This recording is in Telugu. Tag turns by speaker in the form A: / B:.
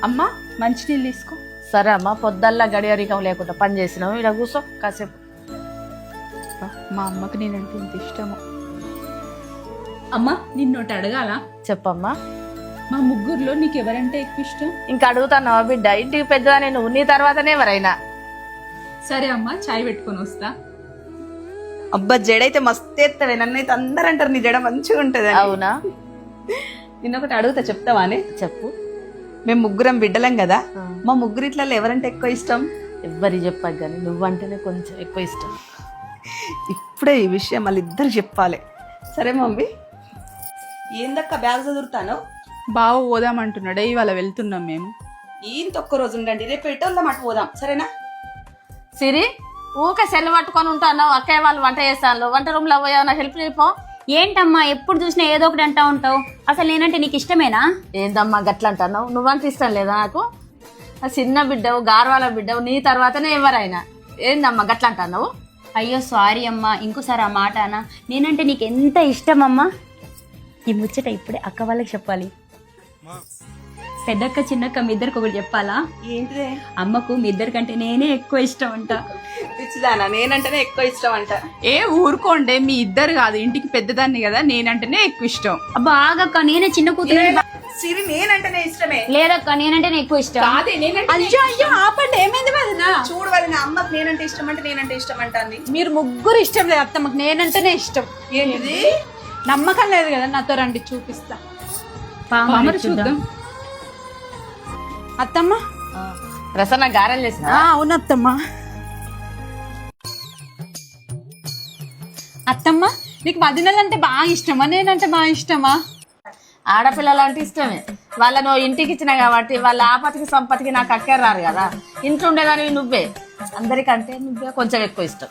A: అమ్మా మంచినీళ్ళు తీసుకో.
B: సరే అమ్మా, పొద్దల్లా గడియారికం లేకుండా పని చేసినావు. ఇలా కూర్చో కాసేపు.
A: మా అమ్మకి నేనంటే ఇంత ఇష్టము. అమ్మా నిన్నోటి అడగాల?
B: చెప్పమ్మా.
A: మా ముగ్గురులో నీకు ఎవరంటే ఎక్కువ ఇష్టం?
B: ఇంకా అడుగుతాన్నావా బిడ్డ? ఇంటికి పెద్దదాన్ని నువ్వు, నీ తర్వాతనే ఎవరైనా.
A: సరే అమ్మా, చాయ్ పెట్టుకొని వస్తా.
C: అబ్బా జడైతే మస్తు ఎత్తవే, నన్నైతే అందరు అంటారు నీ జడ మంచిగా ఉంటది.
B: అవునా?
C: నిన్నొకటి అడుగుతా, చెప్తావానే?
B: చెప్పు.
C: మేము ముగ్గురం బిడ్డలం కదా, మా ముగ్గురిట్లలో ఎవరంటే ఎక్కువ ఇష్టం?
B: ఎవ్వరి చెప్పాక కానీ నువ్వంటేనే కొంచెం ఎక్కువ ఇష్టం.
C: ఇప్పుడే ఈ విషయం మళ్ళీ ఇద్దరు చెప్పాలి. సరే మమ్మీ. ఏందక్క బ్యాగ్ చదువుతాను?
A: బావ పోదామంటున్నాడే, ఇవాళ వెళ్తున్నాం మేము.
C: ఇంత ఒక్క రోజు ఉండండి, రేపు ఎటోళ్ళం అటు పోదాం, సరేనా?
B: సిరి, ఊకే సెల్ పట్టుకొని ఉంటాను. అక్కయ్య వాళ్ళు వంట చేస్తాను, వంట రూమ్ లో పోయావు, హెల్ప్ చేయపో.
D: ఏంటమ్మా ఎప్పుడు చూసినా ఏదో ఒకటి అంటా ఉంటావు? అసలు నేనంటే నీకు ఇష్టమేనా?
B: ఏందమ్మా గట్ల అంటున్నావు? నువ్వంటే ఇష్టం లేదా నాకు? ఆ చిన్న బిడ్డవు, గార్వాల బిడ్డవు, నీ తర్వాతనే ఎవరైనా. ఏందమ్మా గట్ల అంటున్నావు?
D: అయ్యో సారీ అమ్మా, ఇంకోసారి ఆ మాట అనా. నేనంటే నీకు ఎంత ఇష్టం అమ్మా. ఈ ముచ్చట ఇప్పుడే అక్క వాళ్ళకి చెప్పాలి. పెద్దక్క చిన్నక్క మీ ఇద్దరికి ఒకటి చెప్పాలా?
C: ఏంటిదే?
D: అమ్మకు మీ ఇద్దరికంటే నేనే ఎక్కువ ఇష్టం అంట.
C: పిచ్చిదానా, నేనంటేనే ఎక్కువ ఇష్టం అంట.
A: ఏ ఊరుకోండే, మీ ఇద్దరు కాదు, ఇంటికి పెద్దదాన్ని కదా, నేనంటేనే ఎక్కువ ఇష్టం.
D: అబ్బా ఆగక్క, నేనే చిన్న కూతురు.
C: సిరి నేనంటేనే ఇష్టమే.
D: లేదక్క, నేనంటేనే ఎక్కువ ఇష్టం.
A: అయ్యో అయ్యో ఆపండి, ఏమైంది వదినా?
C: చూడు వదిన, అమ్మకి నేనంటే ఇష్టం అంటే నేనంటే ఇష్టం అంటాంది.
A: మీరు ముగ్గురు ఇష్టం లేదు అత్తమ్మకి, నేనంటేనే ఇష్టం.
C: ఏంటిది?
A: నమ్మకం లేదు కదా, నాతో రండి చూపిస్తా. పామరు చూద్దాం. అత్తమ్మ,
B: ప్రసన్న గారెలు చేసిన?
A: అవునత్తమ్మ. అత్తమ్మ నీకు వదినలంటే బాగా ఇష్టమా, నేనంటే బాగా ఇష్టమా?
B: ఆడపిల్లలంటే ఇష్టమే. వాళ్ళను ఇంటికి ఇచ్చిన కాబట్టి వాళ్ళ ఆపతికి సంపతికి నాకు అక్కే రారు కదా. ఇంట్లో ఉండేదానివి నువ్వే, అందరికంటే నువ్వే కొంచెం ఎక్కువ ఇష్టం.